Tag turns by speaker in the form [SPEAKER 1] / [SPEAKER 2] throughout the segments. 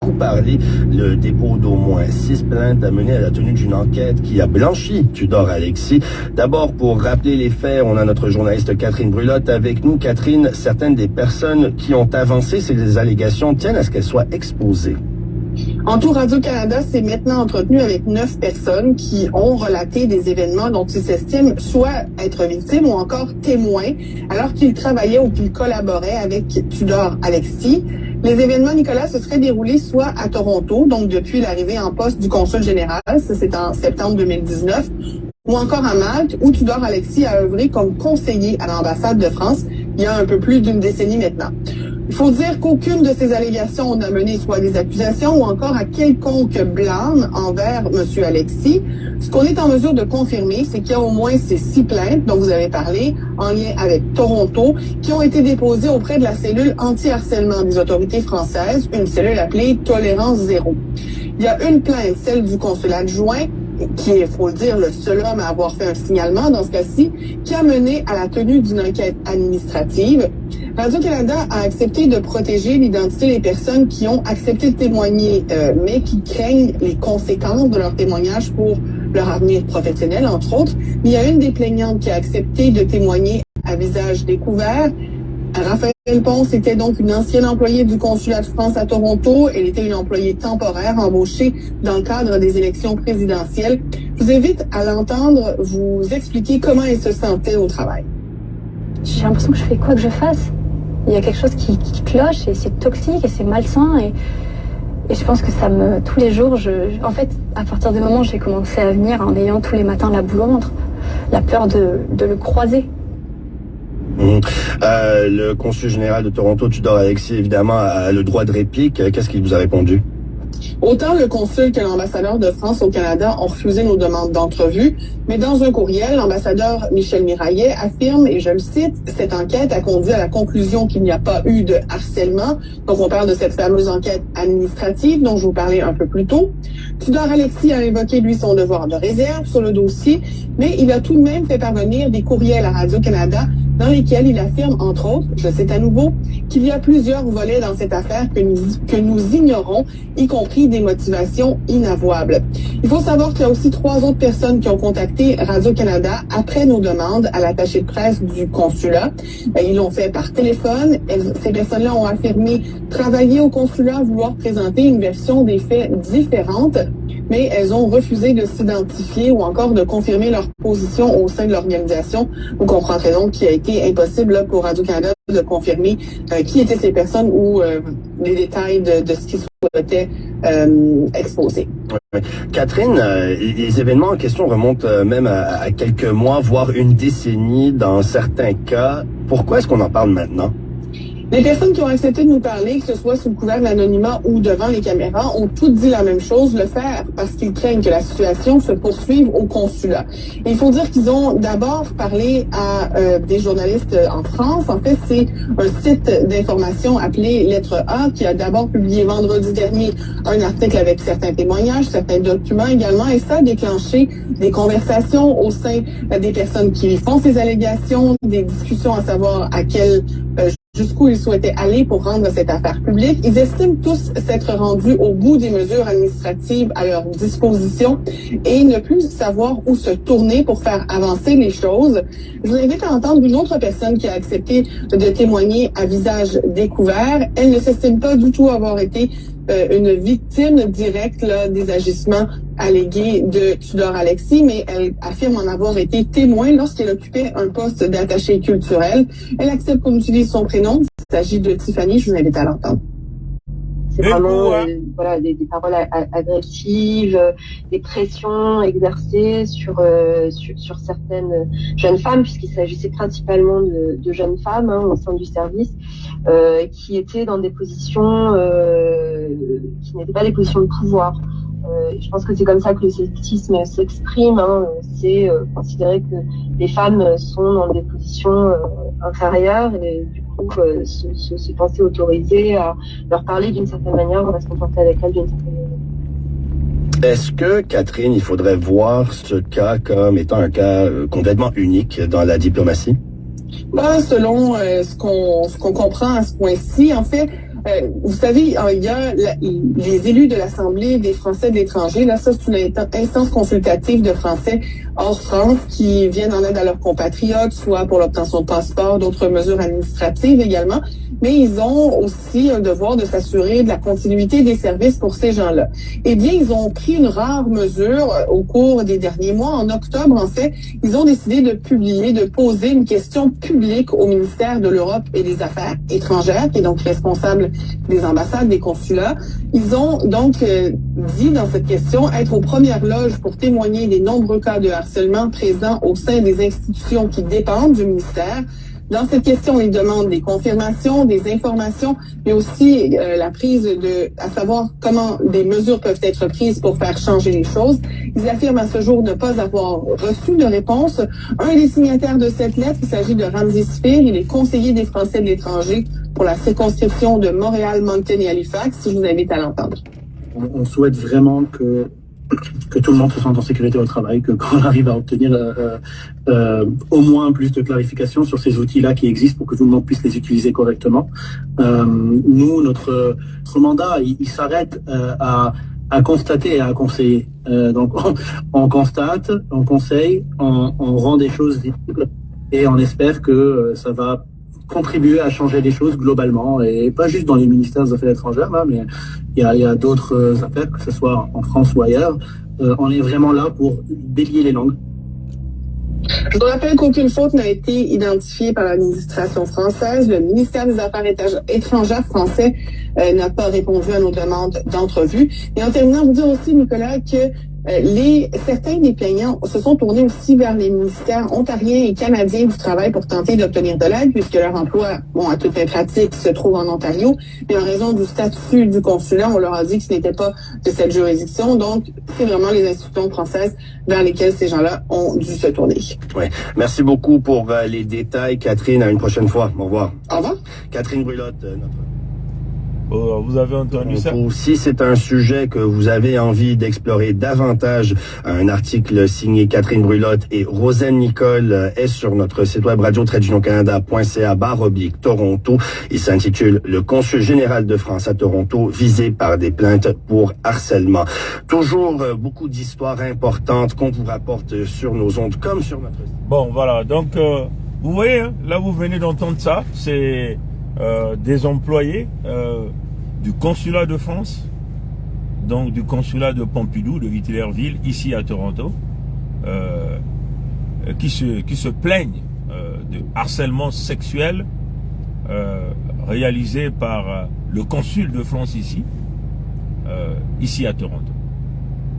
[SPEAKER 1] beaucoup parlé. Le dépôt d'au moins 6 plaintes a mené à la tenue d'une enquête qui a blanchi Tudor-Alexis. D'abord, pour rappeler les faits, on a notre journaliste Catherine Brulotte avec nous. Catherine, certaines des personnes qui ont avancé ces allégations tiennent à ce qu'elles soient exposées.
[SPEAKER 2] En tout, Radio-Canada s'est maintenant entretenu avec 9 personnes qui ont relaté des événements dont ils s'estiment soit être victimes ou encore témoins, alors qu'ils travaillaient ou qu'ils collaboraient avec Tudor-Alexis. Les événements, Nicolas, se seraient déroulés soit à Toronto, donc depuis l'arrivée en poste du consul général, ça c'est en septembre 2019, ou encore à Malte, où Tudor-Alexis a œuvré comme conseiller à l'ambassade de France il y a un peu plus d'une décennie maintenant. Il faut dire qu'aucune de ces allégations n'a mené soit à des accusations ou encore à quelconque blâme envers M. Alexis. Ce qu'on est en mesure de confirmer, c'est qu'il y a au moins ces 6 plaintes dont vous avez parlé en lien avec Toronto qui ont été déposées auprès de la cellule anti-harcèlement des autorités françaises, une cellule appelée Tolérance Zéro. Il y a une plainte, celle du consulat adjoint, qui est, faut le dire, le seul homme à avoir fait un signalement dans ce cas-ci, qui a mené à la tenue d'une enquête administrative. Radio-Canada a accepté de protéger l'identité des personnes qui ont accepté de témoigner, mais qui craignent les conséquences de leur témoignage pour leur avenir professionnel, entre autres. Mais il y a une des plaignantes qui a accepté de témoigner à visage découvert. Raphaël Ponce était donc une ancienne employée du consulat de France à Toronto. Elle était une employée temporaire embauchée dans le cadre des élections présidentielles. Je vous invite à l'entendre vous expliquer comment elle se sentait au travail.
[SPEAKER 3] J'ai l'impression que je fais quoi que je fasse. Il y a quelque chose qui cloche et c'est toxique et c'est malsain et je pense que ça me... Tous les jours, en fait, à partir du moment où j'ai commencé à venir en ayant tous les matins la boule au ventre, la peur de le croiser.
[SPEAKER 1] Le consul général de Toronto, Tudor-Alexis, évidemment, a le droit de réplique. Qu'est-ce qu'il vous a répondu?
[SPEAKER 2] Autant le consul que l'ambassadeur de France au Canada ont refusé nos demandes d'entrevue, mais dans un courriel, l'ambassadeur Michel Miraillet affirme, et je le cite, « Cette enquête a conduit à la conclusion qu'il n'y a pas eu de harcèlement ». Donc on parle de cette fameuse enquête administrative dont je vous parlais un peu plus tôt. Tudor-Alexis a évoqué, lui, son devoir de réserve sur le dossier, mais il a tout de même fait parvenir des courriels à Radio-Canada dans lesquels il affirme, entre autres, je cite à nouveau, qu'il y a plusieurs volets dans cette affaire que nous ignorons, y compris des motivations inavouables. Il faut savoir qu'il y a aussi 3 autres personnes qui ont contacté Radio-Canada après nos demandes à l'attaché de presse du consulat. Ils l'ont fait par téléphone. Ces personnes-là ont affirmé travailler au consulat, vouloir présenter une version des faits différente, mais elles ont refusé de s'identifier ou encore de confirmer leur position au sein de l'organisation. Vous comprendrez donc qu'il a été impossible là, pour Radio-Canada de confirmer qui étaient ces personnes ou les détails de ce qu'ils souhaitaient exposer.
[SPEAKER 1] Catherine, les événements en question remontent même à quelques mois, voire une décennie dans certains cas. Pourquoi est-ce qu'on en parle maintenant?
[SPEAKER 2] Les personnes qui ont accepté de nous parler, que ce soit sous le couvert de l'anonymat ou devant les caméras, ont toutes dit la même chose, le faire parce qu'ils craignent que la situation se poursuive au consulat. Et il faut dire qu'ils ont d'abord parlé à des journalistes en France. En fait, c'est un site d'information appelé Lettre A qui a d'abord publié vendredi dernier un article avec certains témoignages, certains documents également, et ça a déclenché des conversations au sein des personnes qui font ces allégations, des discussions à savoir à quel jusqu'où ils souhaitaient aller pour rendre cette affaire publique. Ils estiment tous s'être rendus au bout des mesures administratives à leur disposition et ne plus savoir où se tourner pour faire avancer les choses. Je vous invite à entendre une autre personne qui a accepté de témoigner à visage découvert. Elle ne s'estime pas du tout avoir été une victime directe là, des agissements allégués de Tudor-Alexis, mais elle affirme en avoir été témoin lorsqu'elle occupait un poste d'attaché culturel. Elle accepte qu'on utilise son prénom. Il s'agit de Tiffany. Je vous invite à l'entendre.
[SPEAKER 3] C'est vraiment voilà, des paroles agressives, des pressions exercées sur certaines jeunes femmes, puisqu'il s'agissait principalement de jeunes femmes au sein du service, qui étaient dans des positions qui n'étaient pas des positions de pouvoir. Je pense que c'est comme ça que le sexisme s'exprime. C'est considérer que les femmes sont dans des positions inférieures et du coup se penser autorisées à leur parler d'une certaine manière, on va se comporter avec elles d'une certaine manière.
[SPEAKER 1] Est-ce que, Catherine, il faudrait voir ce cas comme étant un cas complètement unique dans la diplomatie?
[SPEAKER 2] Selon ce qu'on comprend à ce point-ci, en fait, Vous savez, il y a les élus de l'Assemblée des Français de l'étranger. Là, ça, c'est une instance consultative de Français hors France qui viennent en aide à leurs compatriotes, soit pour l'obtention de passeport, d'autres mesures administratives également. Mais ils ont aussi un devoir de s'assurer de la continuité des services pour ces gens-là. Eh bien, ils ont pris une rare mesure au cours des derniers mois. En octobre, en fait, ils ont décidé de publier, de poser une question publique au ministère de l'Europe et des Affaires étrangères, qui est donc responsable des ambassades, des consulats. Ils ont donc dit dans cette question être aux premières loges pour témoigner des nombreux cas de harcèlement présents au sein des institutions qui dépendent du ministère. Dans cette question, ils demandent des confirmations, des informations, mais aussi la prise à savoir comment des mesures peuvent être prises pour faire changer les choses. Ils affirment à ce jour ne pas avoir reçu de réponse. Un des signataires de cette lettre, il s'agit de Ramzi Sfir, il est conseiller des Français de l'étranger pour la circonscription de Montréal, Moncton et Halifax. Je vous invite à l'entendre.
[SPEAKER 4] On souhaite vraiment que tout le monde se sente en sécurité au travail, que quand on arrive à obtenir au moins plus de clarification sur ces outils-là qui existent pour que tout le monde puisse les utiliser correctement. Nous, notre mandat, il s'arrête à constater et à conseiller. Donc, on constate, on conseille, on rend des choses visibles et on espère que ça va contribuer à changer les choses globalement, et pas juste dans les ministères des Affaires étrangères, là, mais il y a d'autres affaires, que ce soit en France ou ailleurs. On est vraiment là pour délier les langues.
[SPEAKER 2] Je vous rappelle qu'aucune faute n'a été identifiée par l'administration française. Le ministère des Affaires étrangères français n'a pas répondu à nos demandes d'entrevue. Et en terminant, vous dire aussi, Nicolas, que certains des plaignants se sont tournés aussi vers les ministères ontariens et canadiens du travail pour tenter d'obtenir de l'aide, puisque leur emploi, à toute fin pratique, se trouve en Ontario. Mais en raison du statut du consulat, on leur a dit que ce n'était pas de cette juridiction. Donc, c'est vraiment les institutions françaises vers lesquelles ces gens-là ont dû se tourner.
[SPEAKER 1] Oui. Merci beaucoup pour les détails, Catherine. À une prochaine fois. Au revoir.
[SPEAKER 2] Au revoir.
[SPEAKER 1] Catherine Brulotte, notre...
[SPEAKER 5] Vous avez entendu ça?
[SPEAKER 1] Si c'est un sujet que vous avez envie d'explorer davantage, un article signé Catherine Brulotte et Rosanne Nicole est sur notre site web radio-canada.ca/Toronto. Il s'intitule « Le consul général de France à Toronto visé par des plaintes pour harcèlement ». Toujours beaucoup d'histoires importantes qu'on vous rapporte sur nos ondes comme sur notre site.
[SPEAKER 5] Bon, voilà. Donc, vous voyez, hein, là, vous venez d'entendre ça. C'est... des employés du consulat de France, donc du consulat de Pompidou, de Hitlerville, ici à Toronto, qui se plaignent de harcèlement sexuel réalisé par le consul de France ici à Toronto.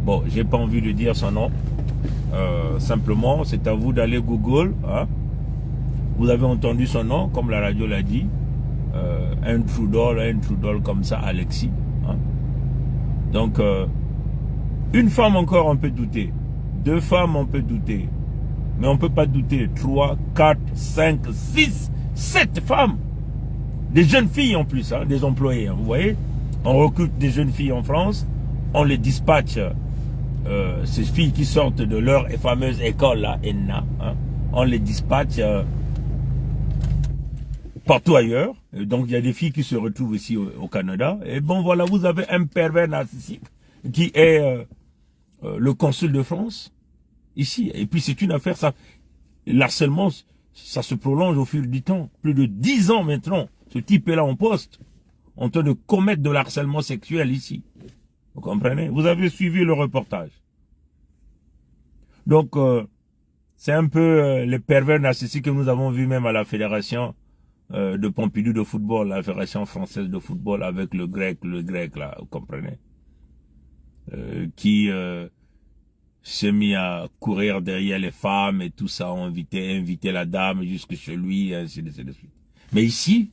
[SPEAKER 5] Bon, j'ai pas envie de dire son nom, simplement c'est à vous d'aller Google, hein. Vous avez entendu son nom, comme la radio l'a dit. Un Trudol comme ça, Alexis. Hein? Donc, une femme encore, on peut douter. Deux femmes, on peut douter. Mais on ne peut pas douter. 3, 4, 5, 6, 7 femmes. Des jeunes filles en plus, hein, des employés. Hein, vous voyez, on recrute des jeunes filles en France. On les dispatche. Ces filles qui sortent de leur fameuse école, là, ENA. Hein, on les dispatche... partout ailleurs. Et donc il y a des filles qui se retrouvent ici au Canada. Et bon voilà, vous avez un pervers narcissique qui est le consul de France ici. Et puis c'est une affaire, ça, l'harcèlement, ça se prolonge au fil du temps. Plus de 10 ans maintenant, ce type est là en poste, en train de commettre de l'harcèlement sexuel ici. Vous comprenez? Vous avez suivi le reportage. Donc c'est un peu les pervers narcissiques que nous avons vus même à la fédération de Pompidou de football, la fédération française de football avec le grec là, vous comprenez, qui s'est mis à courir derrière les femmes et tout ça, ont invité la dame jusque chez lui, et ainsi de suite. Mais ici,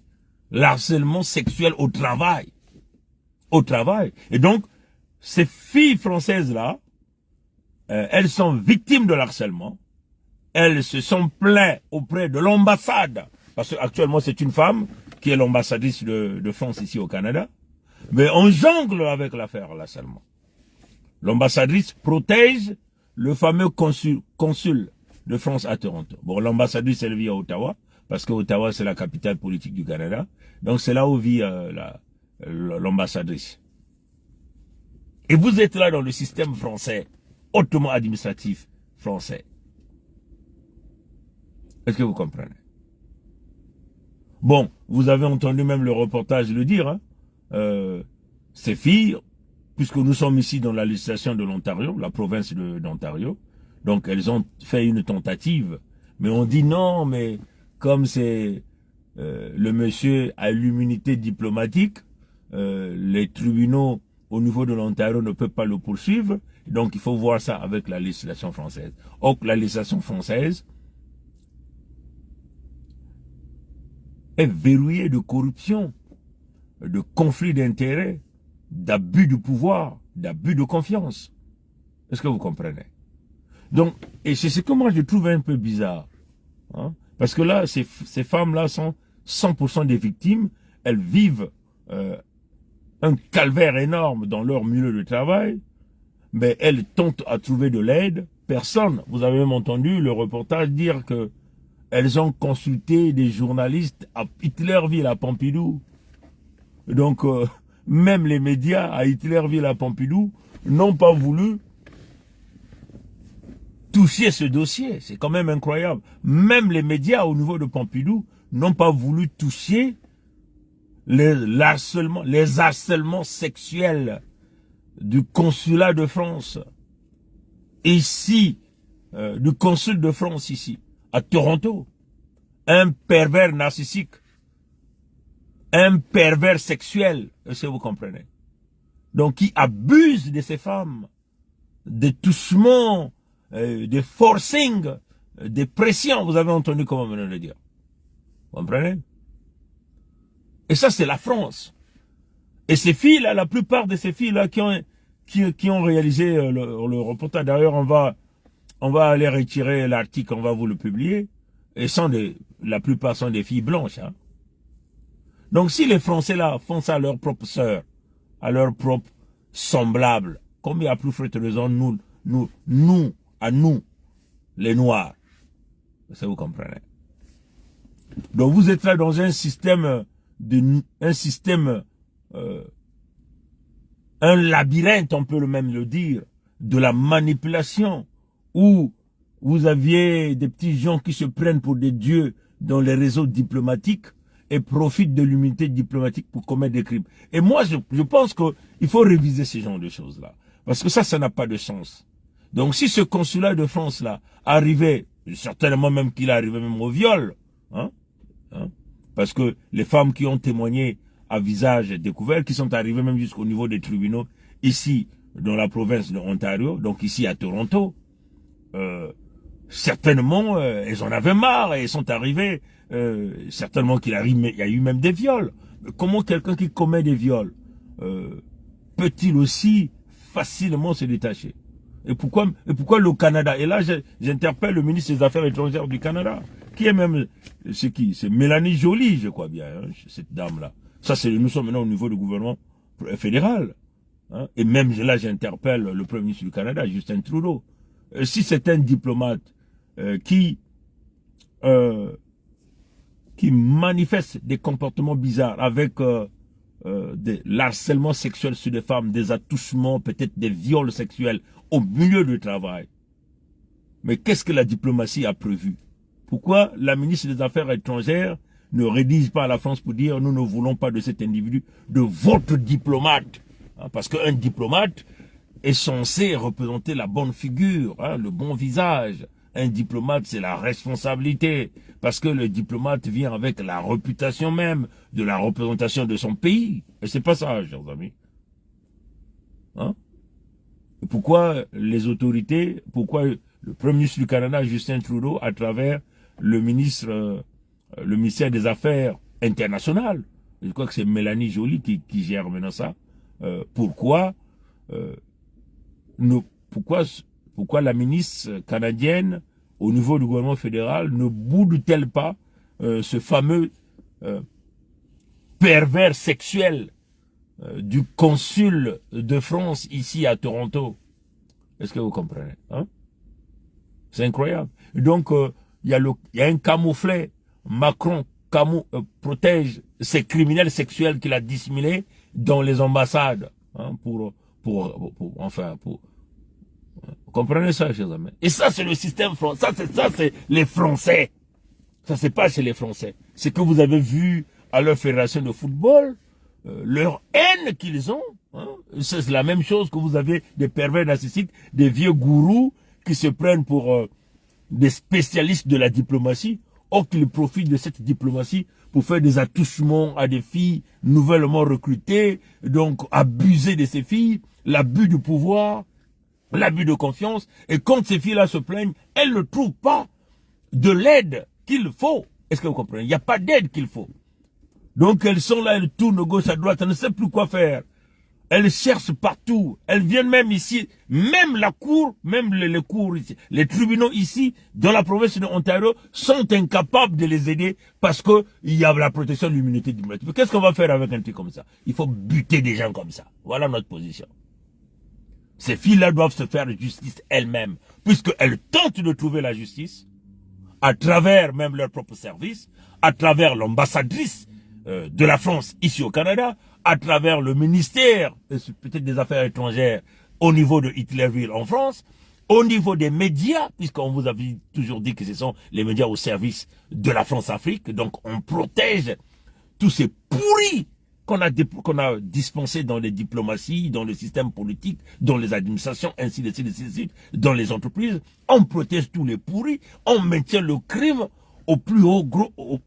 [SPEAKER 5] l'harcèlement sexuel au travail. Et donc, ces filles françaises là, elles sont victimes de l'harcèlement. Elles se sont plaintes auprès de l'ambassade. Parce qu'actuellement, c'est une femme qui est l'ambassadrice de France ici au Canada. Mais on jongle avec l'affaire harcèlement. L'ambassadrice protège le fameux consul de France à Toronto. Bon, l'ambassadrice, elle vit à Ottawa, parce que Ottawa, c'est la capitale politique du Canada. Donc, c'est là où vit l'ambassadrice. Et vous êtes là dans le système français, hautement administratif français. Est-ce que vous comprenez? Bon, vous avez entendu même le reportage le dire, hein. Ces filles, puisque nous sommes ici dans la législation de l'Ontario, la province d'Ontario, donc elles ont fait une tentative, mais on dit non, mais comme c'est le monsieur a l'immunité diplomatique, les tribunaux au niveau de l'Ontario ne peuvent pas le poursuivre, donc il faut voir ça avec la législation française. Or, la législation française est verrouillée de corruption, de conflits d'intérêts, d'abus de pouvoir, d'abus de confiance. Est-ce que vous comprenez? Donc, et c'est ce que moi je trouve un peu bizarre. Hein? Parce que là, ces femmes-là sont 100% des victimes. Elles vivent un calvaire énorme dans leur milieu de travail. Mais elles tentent à trouver de l'aide. Personne, vous avez même entendu le reportage dire que elles ont consulté des journalistes à Hitlerville, à Pompidou. Donc, même les médias à Hitlerville, à Pompidou, n'ont pas voulu toucher ce dossier. C'est quand même incroyable. Même les médias au niveau de Pompidou n'ont pas voulu toucher les harcèlements sexuels du consulat de France. Ici, du consul de France ici, à Toronto. Un pervers narcissique. Un pervers sexuel, si vous comprenez. Donc, qui abuse de ces femmes, des touchements, des forcing, des pressions. Vous avez entendu comment on vient de le dire. Vous comprenez? Et ça, c'est la France. Et ces filles-là, la plupart de ces filles-là qui ont réalisé le reportage, d'ailleurs, on va aller retirer l'article, on va vous le publier. Et la plupart sont des filles blanches, hein. Donc, si les Français là font ça à leurs propres sœurs, à leurs propres semblables, combien à plus forte raison à nous, les Noirs, ça vous comprenez. Donc, vous êtes là dans un système, un labyrinthe, on peut même le dire, de la manipulation, où vous aviez des petits gens qui se prennent pour des dieux dans les réseaux diplomatiques, et profite de l'immunité diplomatique pour commettre des crimes. Et moi, je pense qu'il faut réviser ce genre de choses-là. Parce que ça n'a pas de sens. Donc, si ce consulat de France-là arrivait, certainement même qu'il arrivait même au viol, parce que les femmes qui ont témoigné à visage découvert, qui sont arrivées même jusqu'au niveau des tribunaux, ici, dans la province de Ontario, donc ici à Toronto, certainement, elles en avaient marre et elles sont arrivées. Certainement qu'il y a eu même des viols. Mais comment quelqu'un qui commet des viols peut-il aussi facilement se détacher? Et pourquoi le Canada? Et là, j'interpelle le ministre des Affaires étrangères du Canada, qui est même, c'est qui? C'est Mélanie Joly, je crois bien, hein, cette dame-là. Ça, nous sommes maintenant au niveau du gouvernement fédéral. Hein, et même là, j'interpelle le Premier ministre du Canada, Justin Trudeau. Si c'est un diplomate qui manifeste des comportements bizarres avec des harcèlements sexuels sur des femmes, des attouchements, peut-être des viols sexuels au milieu du travail. Mais qu'est-ce que la diplomatie a prévu? Pourquoi la ministre des Affaires étrangères ne rédige pas à la France pour dire nous ne voulons pas de cet individu, de votre diplomate? Parce qu'un diplomate est censé représenter la bonne figure, le bon visage. Un diplomate, c'est la responsabilité. Parce que le diplomate vient avec la réputation même de la représentation de son pays. Et c'est pas ça, chers amis. Et pourquoi les autorités, pourquoi le Premier ministre du Canada, Justin Trudeau, à travers le ministère des Affaires internationales, je crois que c'est Mélanie Joly qui gère maintenant ça, pourquoi la ministre canadienne, au niveau du gouvernement fédéral, ne boude-t-elle pas ce fameux pervers sexuel du consul de France ici à Toronto? Est-ce que vous comprenez? C'est incroyable. Donc, il y a un camouflet. Macron protège ces criminels sexuels qu'il a dissimulés. dans les ambassades, hein, vous comprenez ça, chers amis? Et ça, c'est le système français. Ça, c'est les Français. Ça, c'est pas chez les Français. C'est que vous avez vu à leur fédération de football, leur haine qu'ils ont. Hein. C'est la même chose que vous avez des pervers narcissiques, des vieux gourous qui se prennent pour des spécialistes de la diplomatie. Or qu'ils profitent de cette diplomatie pour faire des attouchements à des filles nouvellement recrutées, donc abuser de ces filles, l'abus du pouvoir, l'abus de confiance. Et quand ces filles-là se plaignent, elles ne trouvent pas de l'aide qu'il faut. Est-ce que vous comprenez? Il n'y a pas d'aide qu'il faut. Donc elles sont là, elles tournent gauche à droite, elles ne savent plus quoi faire. Elles cherchent partout. Elles viennent même ici, même la cour, même les cours ici, les tribunaux ici, dans la province de Ontario, sont incapables de les aider parce que il y a la protection de l'immunité du maître. Qu'est-ce qu'on va faire avec un truc comme ça? Il faut buter des gens comme ça. Voilà notre position. Ces filles-là doivent se faire justice elles-mêmes, puisqu'elles tentent de trouver la justice, à travers même leur propre service, à travers l'ambassadrice de la France ici au Canada, à travers le ministère peut-être des Affaires étrangères au niveau de Hitlerville en France, au niveau des médias, puisqu'on vous avait toujours dit que ce sont les médias au service de la France-Afrique, donc on protège tous ces pourris qu'on a dispensés dans les diplomaties, dans le système politique, dans les administrations, ainsi de suite, dans les entreprises. On protège tous les pourris, on maintient le crime au plus haut,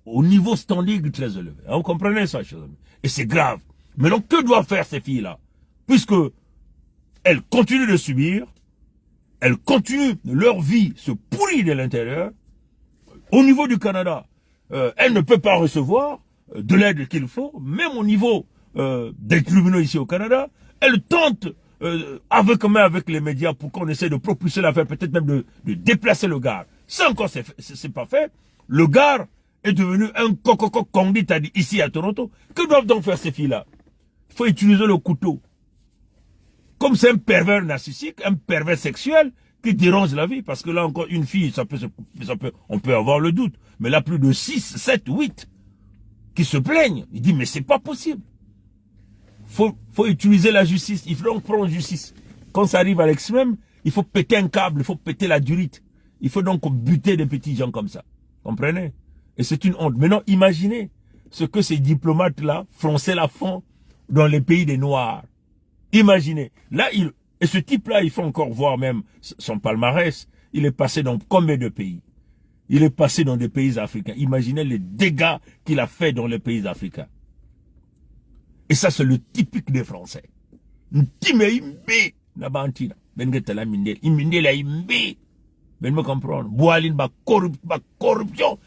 [SPEAKER 5] au niveau standing très élevé. Vous comprenez ça, chers amis? Et c'est grave. Mais donc, que doivent faire ces filles-là? Puisque elles continuent de subir, elles continuent, leur vie se pourrit de l'intérieur. Au niveau du Canada, elles ne peuvent pas recevoir de l'aide qu'il faut, même au niveau des tribunaux ici au Canada. Elles tentent avec les médias pour qu'on essaie de propulser l'affaire, peut-être même de déplacer le gars. Ça encore, c'est pas fait. Le gars est devenu un condit ici à Toronto. Que doivent donc faire ces filles-là? Il faut utiliser le couteau. Comme c'est un pervers narcissique, un pervers sexuel qui dérange la vie. Parce que là encore, une fille, on peut avoir le doute. Mais là, plus de 6, 7, 8 qui se plaignent. Il dit, mais c'est pas possible. Faut utiliser la justice. Il faut donc prendre justice. Quand ça arrive à l'extrême, il faut péter un câble, il faut péter la durite. Il faut donc buter des petits gens comme ça. Comprenez? Et c'est une honte. Maintenant, imaginez ce que ces diplomates-là, français-là, font dans les pays des Noirs. Imaginez. Là, et ce type-là, il faut encore voir même son palmarès. Il est passé dans combien de pays? Il est passé dans des pays africains. Imaginez les dégâts qu'il a fait dans les pays africains. Et ça, c'est le typique des Français. Ben me comprendre. Boaline, corruption,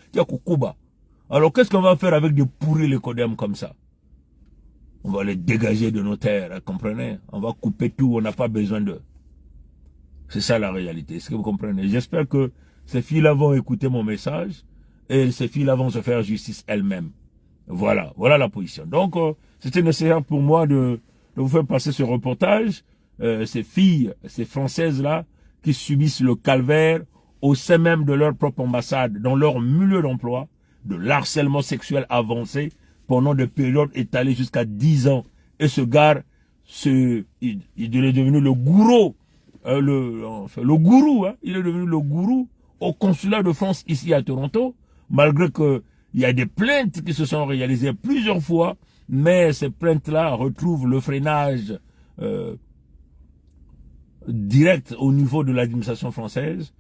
[SPEAKER 5] alors qu'est-ce qu'on va faire avec des pourris les codem comme ça? On va les dégager de nos terres, comprenez? On va couper tout, on n'a pas besoin d'eux. C'est ça la réalité, est-ce que vous comprenez? J'espère que ces filles-là vont écouter mon message et ces filles-là vont se faire justice elles-mêmes. Voilà, voilà la position. Donc, c'était nécessaire pour moi de vous faire passer ce reportage. Ces filles, ces Françaises-là, qui subissent le calvaire au sein même de leur propre ambassade, dans leur milieu d'emploi, de l'harcèlement sexuel avancé pendant des périodes étalées jusqu'à 10 ans. Et ce gars, il est devenu le gourou, le gourou, hein, il est devenu le gourou au consulat de France ici à Toronto, malgré que il y a des plaintes qui se sont réalisées plusieurs fois, mais ces plaintes-là retrouvent le freinage direct au niveau de l'administration française.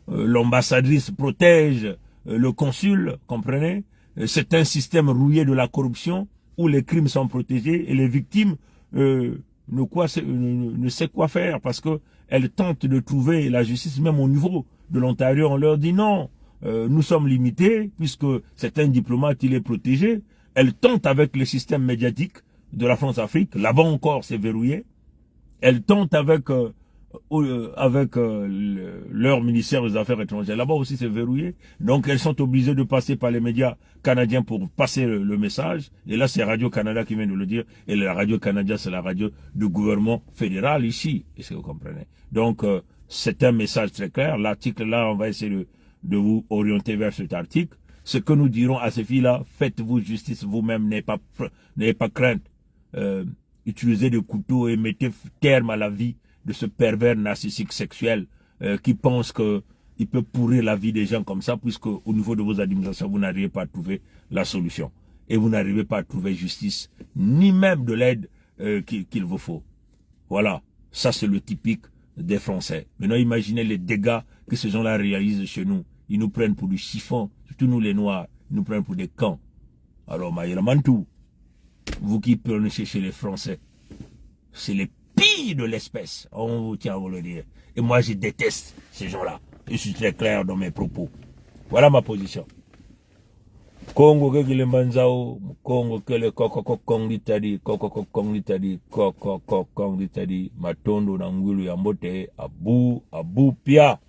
[SPEAKER 5] L'ambassadrice protège le consul, comprenez? C'est un système rouillé de la corruption où les crimes sont protégés et les victimes ne savent quoi faire parce que elles tentent de trouver la justice même au niveau de l'Ontario. On leur dit non, nous sommes limités puisque c'est un diplomate, il est protégé. Elles tentent avec le système médiatique de la France-Afrique. Là-bas encore, c'est verrouillé. Elles tentent avec leur ministère des Affaires étrangères. Là-bas aussi, c'est verrouillé. Donc, elles sont obligées de passer par les médias canadiens pour passer le message. Et là, c'est Radio-Canada qui vient de le dire. Et la Radio-Canada, c'est la radio du gouvernement fédéral ici. Est-ce que vous comprenez? Donc, c'est un message très clair. L'article là, on va essayer de vous orienter vers cet article. ce que nous dirons à ces filles-là, faites-vous justice vous-même, n'ayez pas crainte. Utilisez des couteaux et mettez terme à la vie de ce pervers narcissique sexuel qui pense qu'il peut pourrir la vie des gens comme ça, puisque au niveau de vos administrations, vous n'arrivez pas à trouver la solution. Et vous n'arrivez pas à trouver justice, ni même de l'aide qu'il vous faut. Voilà, ça c'est le typique des Français. Maintenant, imaginez les dégâts que ces gens-là réalisent chez nous. Ils nous prennent pour du chiffon, surtout nous les Noirs, ils nous prennent pour des camps. Alors, Maïramantou, vous qui prenez chez les Français, c'est les pires de l'espèce. On vous tient à vous le dire. Et moi, je déteste ces gens-là. Je suis très clair dans mes propos. Voilà ma position. Congo ke kile mbanzao, Congo ke le kong litadi, kong litadi, matondo na ngulu ya mbote, abu pia.